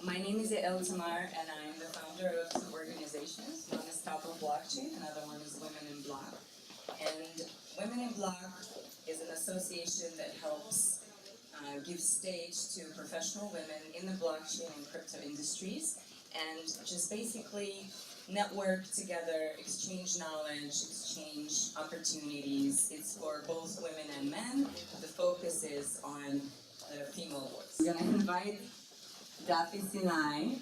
My name is Yael Tamar, and I'm the founder of two organizations. One is Top of Blockchain, another one is Women in Block. And Women in Block is an association that helps give stage to professional women in the blockchain and crypto industries, and just basically network together, exchange knowledge, exchange opportunities. It's for both women and men. The focus is on the female voice. We're going to invite Dafi Sinai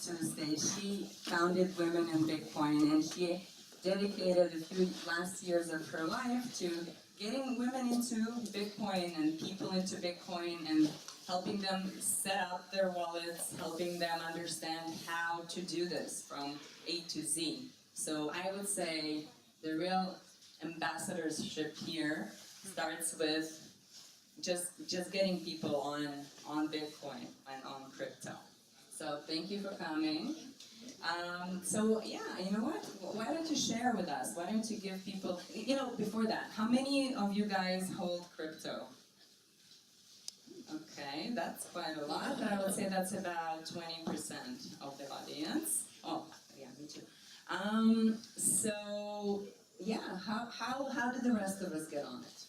to the stage. She founded Women in Bitcoin, and she dedicated a few last years of her life to getting women into Bitcoin and people into Bitcoin and helping them set up their wallets, helping them understand how to do this from A to Z. So I would say the real ambassadorship here starts with just getting people on Bitcoin and on crypto. So thank you for coming. So yeah, you know what? Why don't you share with us? Why don't you give people, before that, how many of you guys hold crypto? Okay, that's quite a lot. I would say that's about 20% of the audience. Oh, yeah, me too. So yeah, how did the rest of us get on it?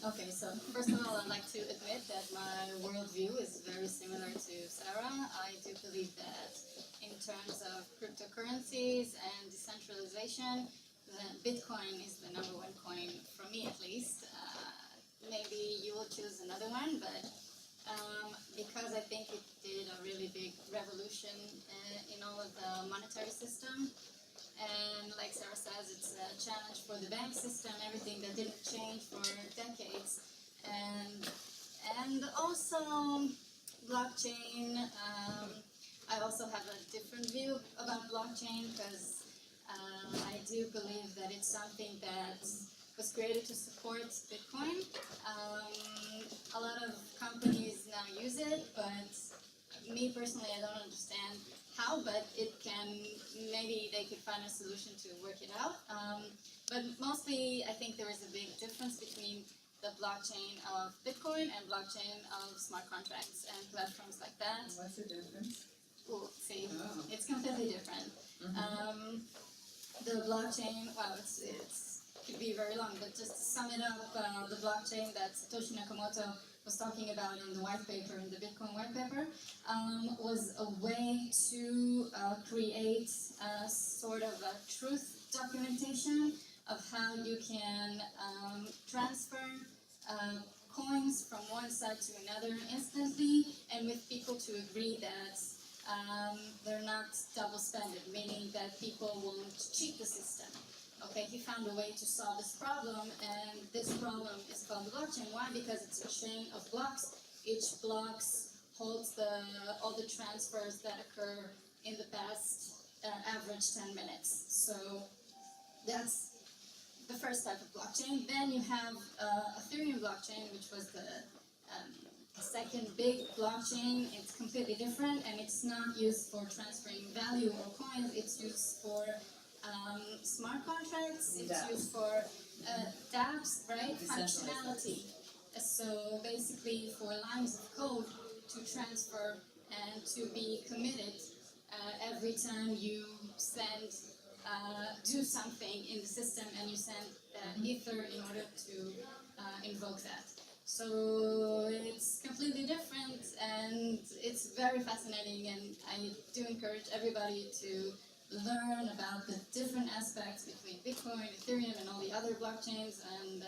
Okay, so first of all, I'd like to admit that my worldview is very similar to Sarah. I do believe that in terms of cryptocurrencies and decentralization, then Bitcoin is the number one coin, for me at least. Maybe you will choose another one, but because I think it did a really big revolution in all of the monetary system. And like Sarah says, it's a challenge for the bank system, everything that didn't change for decades. And also blockchain, I also have a different view about blockchain because I do believe that it's something that was created to support Bitcoin. A lot of companies now use it, but me personally, I don't understand how, but it can, maybe they could find a solution to work it out. But mostly, I think there is a big difference between the blockchain of Bitcoin and blockchain of smart contracts and platforms like that. What's the difference? Oh, see, it's completely different. The blockchain, wow, it's could be very long, but just to sum it up, the blockchain that Satoshi Nakamoto was talking about in the white paper, in the Bitcoin white paper, was a way to create a sort of a truth documentation of how you can transfer coins from one side to another instantly, and with people to agree that they're not double-spended, meaning that people won't cheat the system. Okay, he found a way to solve this problem, and this problem is called the blockchain. Why? Because it's a chain of blocks. Each block holds all the transfers that occur in the past average 10 minutes. So that's the first type of blockchain. Then you have Ethereum blockchain, which was the second big blockchain. It's completely different, and it's not used for transferring value or coins. It's used for smart contracts, it's used for dApps, right? Functionality. So basically for lines of code to transfer and to be committed every time you do something in the system and you send Ether in order to invoke that. So it's completely different and it's very fascinating, and I do encourage everybody to learn about the different aspects between Bitcoin, Ethereum, and all the other blockchains, and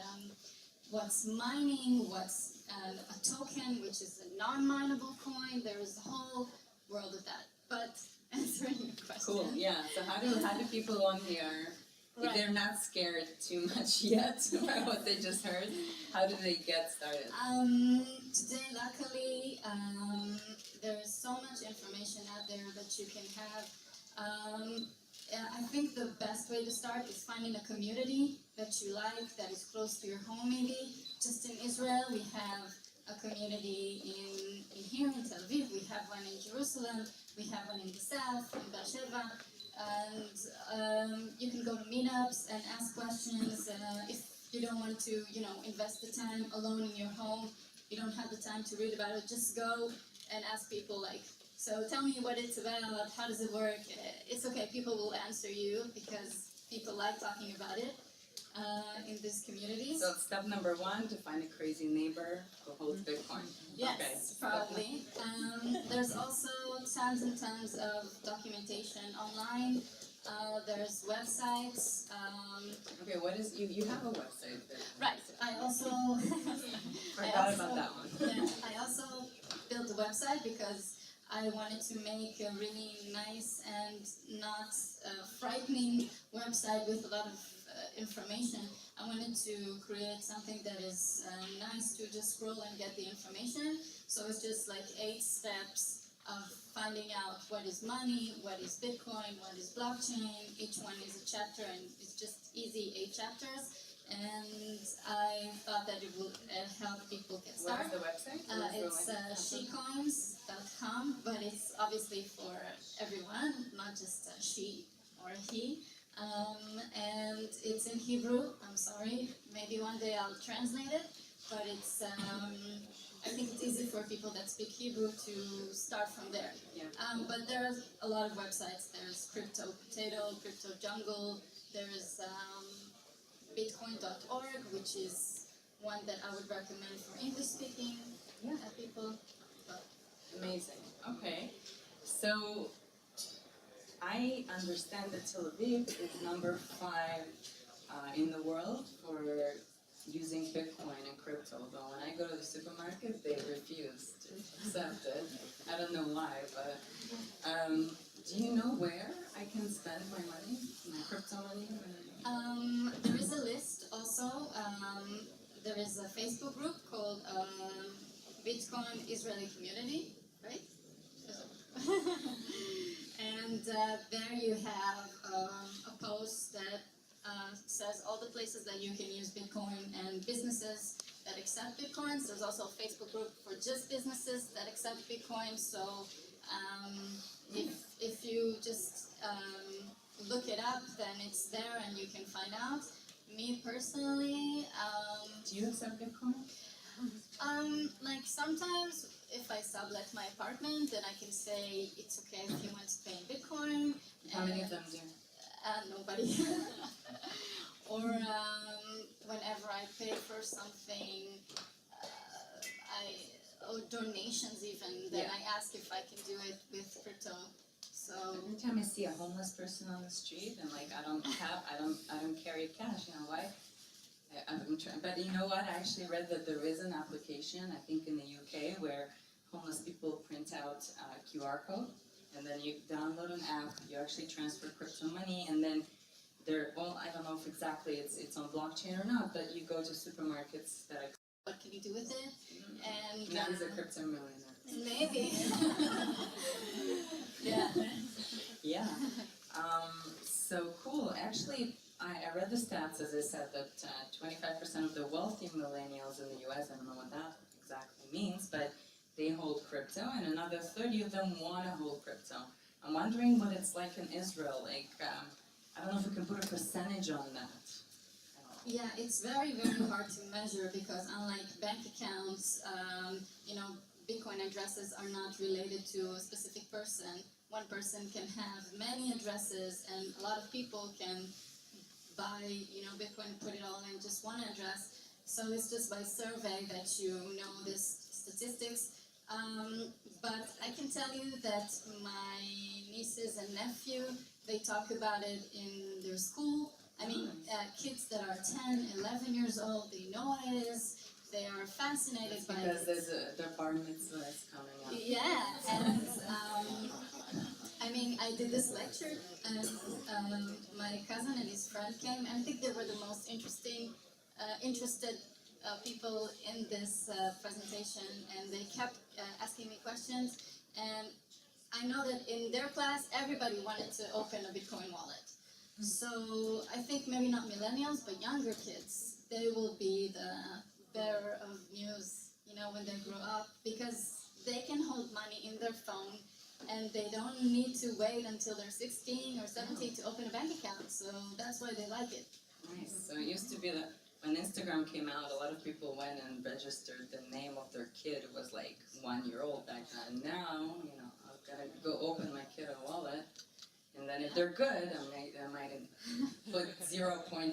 what's mining, what's a token, which is a non-mineable coin. There is a whole world of that. But answering your question. Cool, yeah. So how do people on here, if they're not scared too much yet by what they just heard, how do they get started? Today, luckily, there's so much information out there that you can have. I think the best way to start is finding a community that you like, that is close to your home maybe. Just in Israel, we have a community in here in Tel Aviv, we have one in Jerusalem, we have one in the south, in Beersheba, and you can go to meetups and ask questions. If you don't want to, invest the time alone in your home, you don't have the time to read about it, just go and ask people like, so tell me what it's about, how does it work? It's okay, people will answer you because people like talking about it in this community. So step number 1, to find a crazy neighbor who holds Bitcoin. Yes, Okay. probably. There's also tons and tons of documentation online. There's websites. Okay, what is, you have a website there. Right, I also... Forgot about that one. Yeah, I also built a website because I wanted to make a really nice and not frightening website with a lot of information. I wanted to create something that is nice to just scroll and get the information. So it's just like 8 steps of finding out what is money, what is Bitcoin, what is blockchain. Each one is a chapter and it's just easy 8 chapters. And I thought that it would help people get started. What is the website? It's shecons.com, but it's obviously for everyone, not just she or he. And it's in Hebrew. I'm sorry. Maybe one day I'll translate it. But it's I think it's easy for people that speak Hebrew to start from there. Yeah. But there's a lot of websites. There's Crypto Potato, Crypto Jungle. There's Bitcoin.org, which is one that I would recommend for English-speaking people. But Amazing. Okay. So I understand that Tel Aviv is number 5 in the world for using Bitcoin and crypto. But when I go to the supermarket, they refuse to accept it. I don't know why, but do you know where I can spend my money, my crypto money? there is a list also. There is a Facebook group called Bitcoin Israeli Community, right? And there you have a post that says all the places that you can use Bitcoin and businesses that accept Bitcoins. There's also a Facebook group for just businesses that accept Bitcoin. So if you just look it up, then it's there and you can find out. Me personally, Do you accept Bitcoin? like sometimes if I sublet my apartment, then I can say it's okay if you want to pay in Bitcoin. How many of them do? Nobody. Or whenever I pay for something, or donations even, then I ask if I can do it with crypto. So Every time I see a homeless person on the street, I'm like, I don't carry cash. You know why? But you know what? I actually read that there is an application, I think in the UK, where homeless people print out a QR code, and then you download an app. You actually transfer crypto money, and then I don't know if exactly it's on blockchain or not, but you go to supermarkets that what can you do with it? And Man's a crypto millionaire. maybe. Yeah. Yeah. So cool. Actually, I read the stats, as I said, that 25% of the wealthy millennials in the US, I don't know what that exactly means, but they hold crypto, and another 30 of them want to hold crypto. I'm wondering what it's like in Israel. Like, I don't know if we can put a percentage on that. Yeah, it's very, very hard to measure because unlike bank accounts, Bitcoin addresses are not related to a specific person. One person can have many addresses, and a lot of people can buy, Bitcoin, put it all in just one address. So it's just by survey that you know this statistics. But I can tell you that my nieces and nephew, they talk about it in their school. I mean, kids that are 10, 11 years old, they know what it is. They are fascinated by it. Because their bar mitzvah is coming up. Yeah, and I did this lecture, and my cousin and his friend came, and I think they were the most interested people in this presentation, and they kept asking me questions, and I know that in their class, everybody wanted to open a Bitcoin wallet. So I think maybe not millennials, but younger kids, they will be the bearer of news, when they grow up, because they can hold money in their phone, and they don't need to wait until they're 16 or 17 to open a bank account. So that's why they like it. Nice. So it used to be that when Instagram came out, a lot of people went and registered the name of their kid. It was like 1 year old back then. Now, you know, I've got to go open my kid a wallet, and then if they're good, I might put 0.1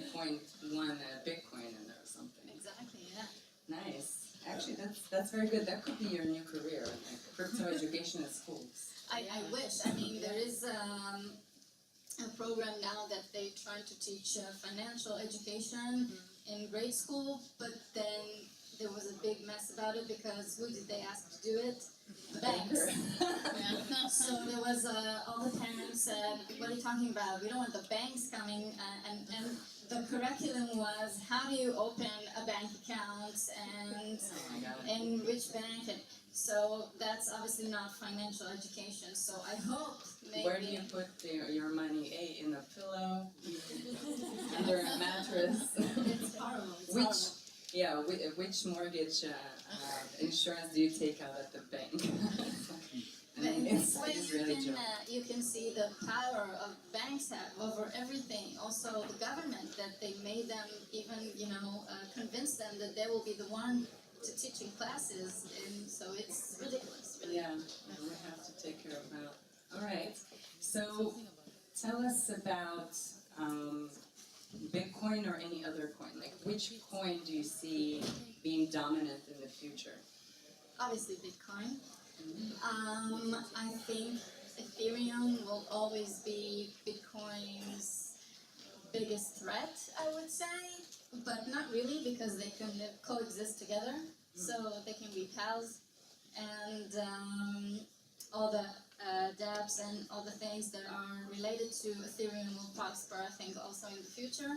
Bitcoin in there or something. Exactly, yeah. Nice. Actually, that's very good. That could be your new career, like crypto education in schools. I wish. I mean, there is a program now that they try to teach financial education in grade school, but then there was a big mess about it because who did they ask to do it? The banks. Yeah. So there was all the parents said, "What are you talking about? We don't want the banks coming." And the curriculum was how do you open a bank account and in which bank. And so that's obviously not financial education. So I hope maybe. Where do you put your money? A, in a pillow, under a mattress. It's horrible. It's horrible. Yeah, which mortgage insurance do you take out at the bank? But in this way really you can see the power of banks have over everything. Also the government, that they made them even, convince them that they will be the one to teach in classes, and so it's ridiculous. Really. Yeah, we have to take care of that. All right, so tell us about Bitcoin or any other coin. Like, which coin do you see being dominant in the future? Obviously Bitcoin. I think Ethereum will always be Bitcoin's biggest threat, I would say, but not really, because they can coexist together, so they can be pals, and all the dApps and all the things that are related to Ethereum will prosper, I think, also in the future.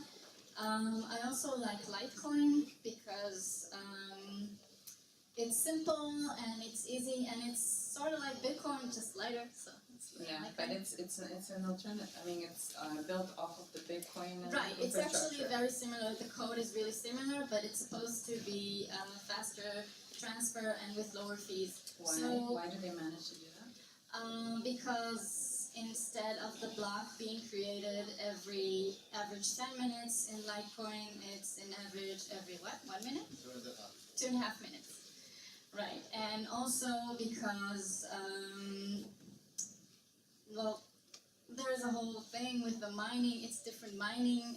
I also like Litecoin because it's simple and it's easy and it's sort of like Bitcoin, just lighter. So yeah, but it's an alternative. I mean, it's built off of the Bitcoin. Right. It's actually very similar. The code is really similar, but it's supposed to be faster transfer and with lower fees. Why? So, why do they manage to do that? Because instead of the block being created every average 10 minutes in Litecoin, it's in average every what? 1 minute? 2.5 minutes. Right, and also because, well, there's a whole thing with the mining, it's different mining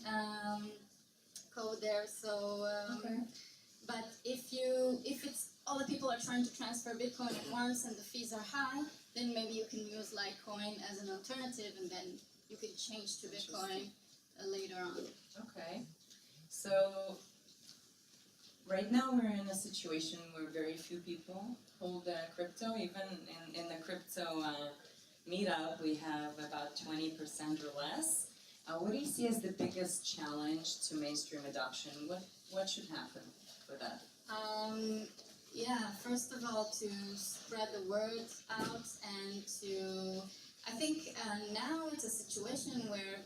code there, so, but if it's all the people are trying to transfer Bitcoin at once and the fees are high, then maybe you can use Litecoin as an alternative, and then you can change to Bitcoin later on. Okay, so right now we're in a situation where very few people hold crypto. Even in the crypto meetup, we have about 20% or less. What do you see as the biggest challenge to mainstream adoption? What should happen for that? Yeah, first of all, to spread the word out and to, I think now it's a situation where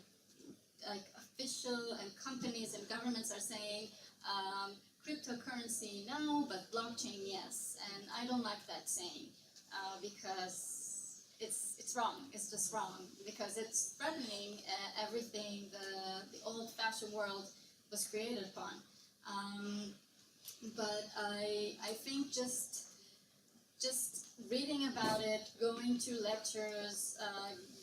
like official and companies and governments are saying cryptocurrency no, but blockchain yes, and I don't like that saying because it's wrong. It's just wrong because it's threatening everything the old-fashioned world was created upon. But I think just reading about it, going to lectures,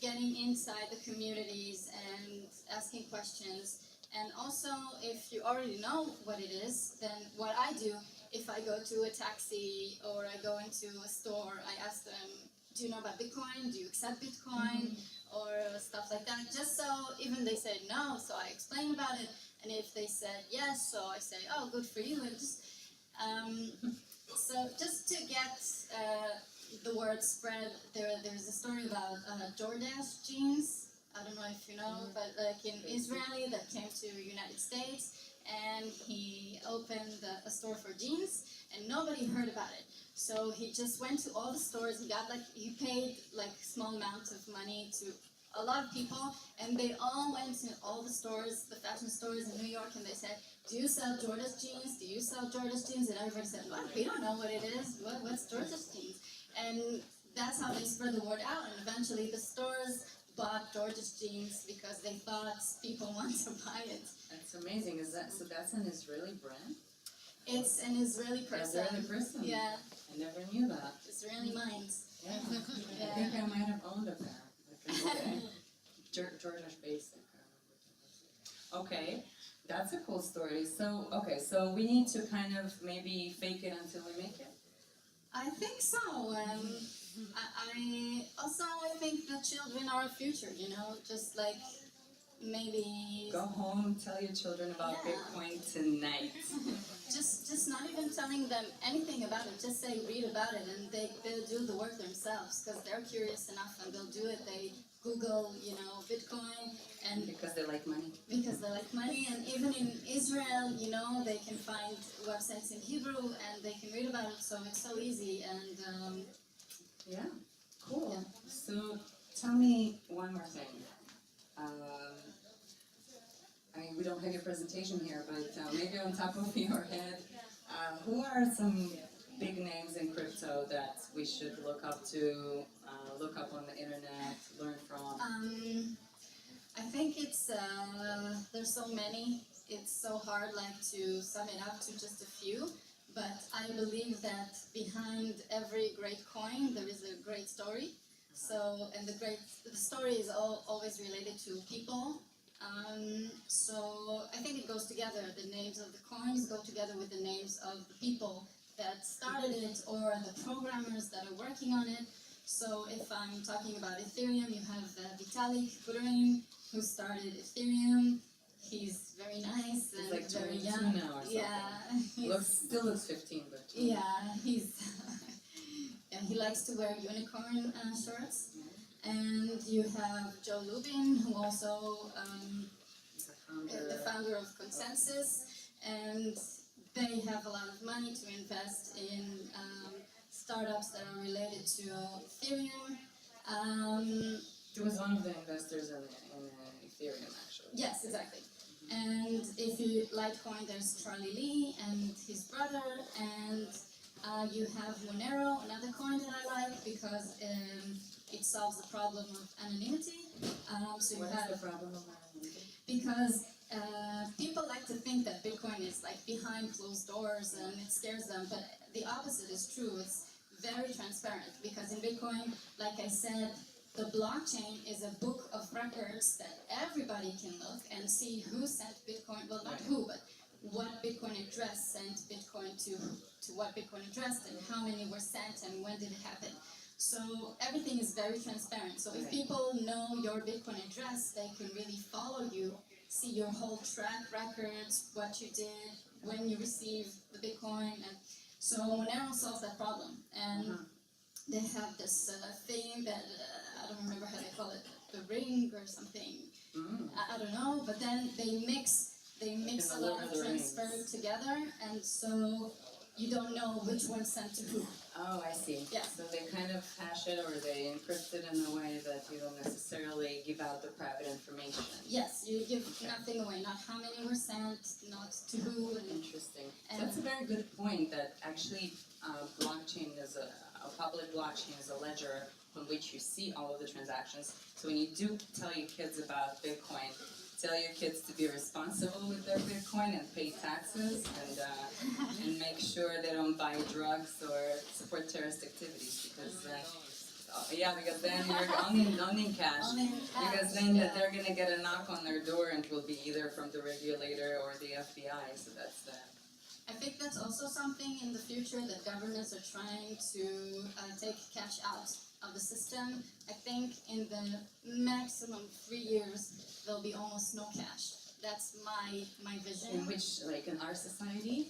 getting inside the communities and asking questions, and also if you already know what it is, then what I do, if I go to a taxi or I go into a store, I ask them, do you know about Bitcoin? Do you accept Bitcoin? Or stuff like that, just so even they said no, so I explain about it, and if they said yes, so I say, oh, good for you, and just so just to get the word spread, there's a story about DoorDash jeans. I don't know if you know, but like an Israeli that came to the United States, and he opened a store for jeans, and nobody heard about it. So he just went to all the stores. He paid like small amounts of money to a lot of people, and they all went to all the stores, the fashion stores in New York, and they said, do you sell Jordache jeans? Do you sell Jordache jeans? And everybody said, what? We don't know what it is. What's Jordache jeans? And that's how they spread the word out, and eventually the stores bought gorgeous jeans because they thought people want to buy it. That's amazing. Is that so? That's an Israeli brand. It's an Israeli person. Israeli person. Yeah, I never knew that. Israeli minds. Yeah. Yeah. I think I might have owned a pair. Georgia Basic. Okay, that's a cool story. So, okay, so we need to kind of maybe fake it until we make it. I think so. I also think the children are our future. You know, just like maybe Go home, tell your children about Yeah. Bitcoin tonight. just not even telling them anything about it. Just say read about it, and they'll do the work themselves because they're curious enough and they'll do it. They Google, you know, Bitcoin, and Because they like money. because they like money, and even in Israel, you know, they can find websites in Hebrew and they can read about it. So it's so easy, and Yeah, cool. Yeah. So tell me one more thing. I mean, we don't have your presentation here, but maybe on top of your head, who are some big names in crypto that we should look up to, look up on the internet, learn from? I think it's there's so many. It's so hard, like, to sum it up to just a few. But I believe that behind every great coin there is a great story. So, and the story is always related to people. So I think it goes together. The names of the coins go together with the names of the people that started it or the programmers that are working on it. So if I'm talking about Ethereum, you have Vitalik Buterin, who started Ethereum. He's very nice and He's like very 22 young. now or something. Yeah, Still looks 15, but... yeah, he's and he likes to wear unicorn shirts. And you have Joe Lubin, who also is the founder of Consensus, and they have a lot of money to invest in startups that are related to Ethereum. He was one of the investors in Ethereum, actually. Yes, exactly. And if you Litecoin, there's Charlie Lee and his brother, and you have Monero, another coin that I like because it solves the problem of anonymity. So you What have is the problem of anonymity? because people like to think that Bitcoin is like behind closed doors and it scares them, but the opposite is true. It's very transparent because in Bitcoin, like I said, the blockchain is a book of records that everybody can look and see who sent Bitcoin, well, not who, but what Bitcoin address sent Bitcoin to what Bitcoin address and how many were sent and when did it happen. So everything is very transparent. So if people know your Bitcoin address, they can really follow you, see your whole track records, what you did, when you received the Bitcoin. And so Monero solves that problem. And they have this thing that, I don't remember how they call it, the ring or something. I don't know, but then they mix a lot of transfer together, and so you don't know which one sent to who. Oh, I see. Yeah. So they kind of hash it or they encrypt it in a way that you don't necessarily give out the private information. Yes, you give nothing away, not how many were sent, not to who. Interesting. So that's a very good point that actually blockchain is a public blockchain is a ledger on which you see all of the transactions. So when you do tell your kids about Bitcoin, tell your kids to be responsible with their Bitcoin and pay taxes and make sure they don't buy drugs or support terrorist activities because because then you're owning cash. Because then they're gonna get a knock on their door and it will be either from the regulator or the FBI. So that's that. I think that's also something in the future that governments are trying to take cash out of the system. I think in the maximum 3 years there'll be almost no cash. That's my vision. In which, like in our society?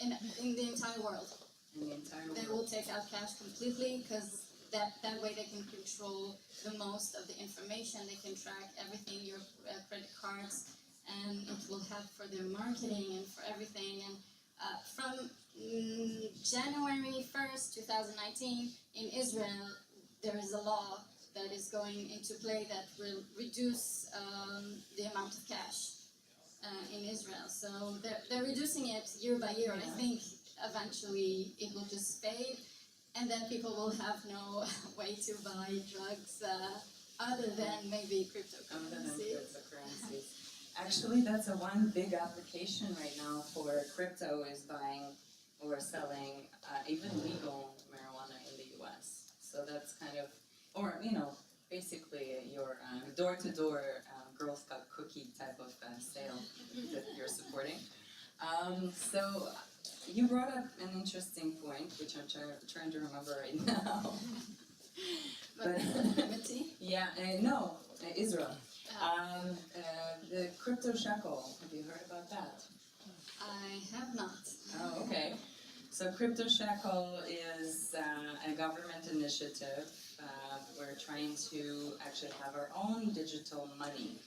In the entire world. In the entire world. They will take out cash completely because that way they can control the most of the information. They can track everything, your credit cards, and it will help for their marketing and for everything. And from January 1st, 2019, in Israel, there is a law that is going into play that will reduce the amount of cash in Israel. So they're reducing it year by year, and I think eventually it will just fade, and then people will have no way to buy drugs other than maybe Other than cryptocurrency. cryptocurrencies. Actually, that's a one big application right now for crypto is buying or selling even legal marijuana in the U.S. So that's kind of, or basically your door-to-door Girl Scout cookie type of sale that you're supporting. So you brought up an interesting point, which I'm trying to remember right now. But enmity? Yeah, no, Israel. The crypto shekel, have you heard about that? I have not. Oh, okay. So crypto shekel is a government initiative. We're trying to actually have our own digital money.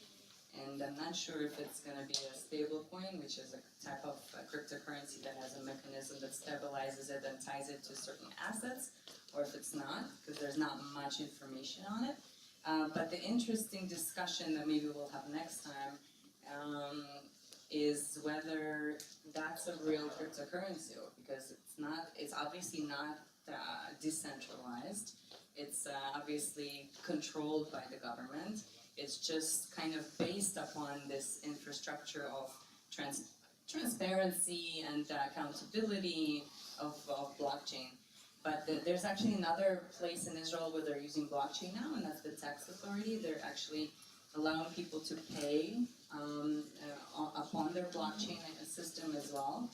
And I'm not sure if it's going to be a stable coin, which is a type of cryptocurrency that has a mechanism that stabilizes it and ties it to certain assets, or if it's not, because there's not much information on it. But the interesting discussion that maybe we'll have next time is whether that's a real cryptocurrency, because it's obviously not decentralized. It's obviously controlled by the government. It's just kind of based upon this infrastructure of transparency and accountability of blockchain. But there's actually another place in Israel where they're using blockchain now, and that's the tax authority. They're actually allowing people to pay upon their blockchain system as well.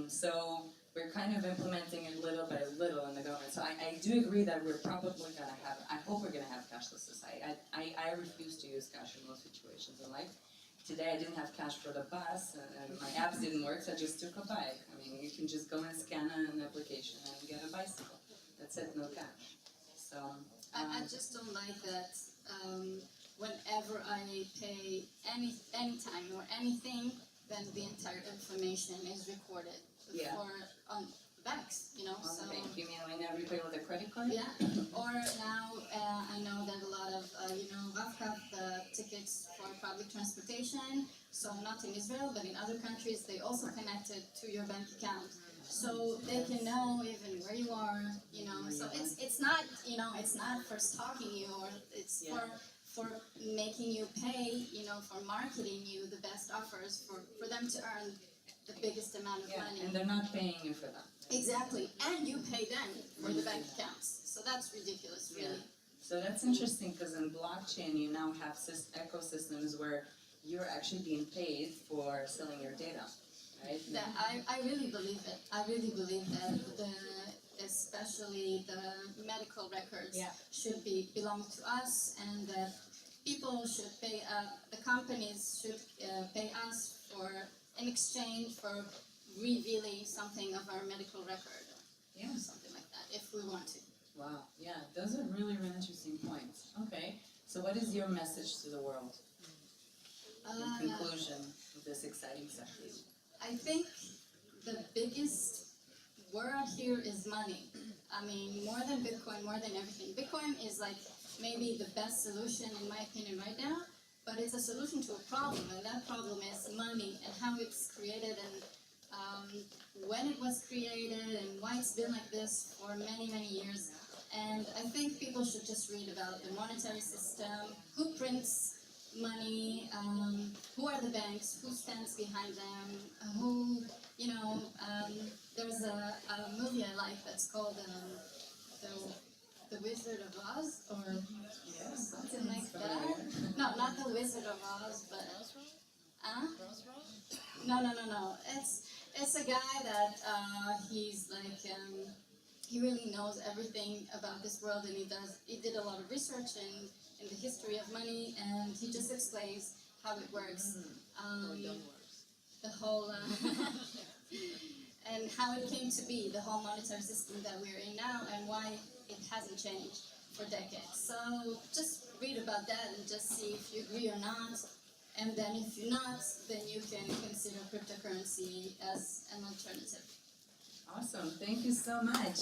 So we're kind of implementing it little by little in the government. So I do agree that we're probably going to have, I hope we're going to have cashless society. I refuse to use cash in most situations in life. Today I didn't have cash for the bus, and my apps didn't work, so I just took a bike. I mean, you can just go and scan an application and get a bicycle. That's it, no cash. So I just don't like that whenever I pay any time or anything, then the entire information is recorded for banks, on so. the bank, you mean whenever you pay with a credit card? Yeah, or now I know that a lot of, Rafkaf tickets for public transportation, so not in Israel, but in other countries, they also connect it to your bank account. So they can know even where you are, so it's not, it's not for stalking you, or it's for making you pay, for marketing you the best offers for them to earn the biggest amount of money. And they're not paying you for that. Exactly, and you pay them for the bank accounts. So that's ridiculous, really. Yeah. So that's interesting, because in blockchain you now have ecosystems where you're actually being paid for selling your data, right? That I really believe it. I really believe that especially the medical records should belong to us, and that people should pay, the companies should pay us in exchange for revealing something of our medical record. Yeah. Something like that, if we want to. Wow, yeah, those are really, really interesting points. Okay, so what is your message to the world in conclusion of this exciting session? I think the biggest word here is money. I mean, more than Bitcoin, more than everything. Bitcoin is like maybe the best solution in my opinion right now, but it's a solution to a problem, and that problem is money and how it's created, and when it was created, and why it's been like this for many, many years. And I think people should just read about the monetary system, who prints money, who are the banks, who stands behind them, who, there's a movie I like that's called The Wizard of Oz, or something like that. No, not The Wizard of Oz, but... No. It's a guy that he's like, he really knows everything about this world, and he did a lot of research in the history of money, and he just explains how it works. The whole, and how it came to be, the whole monetary system that we're in now, and why it hasn't changed for decades. So just read about that and just see if you agree or not. And then if you're not, then you can consider cryptocurrency as an alternative. Awesome, thank you so much.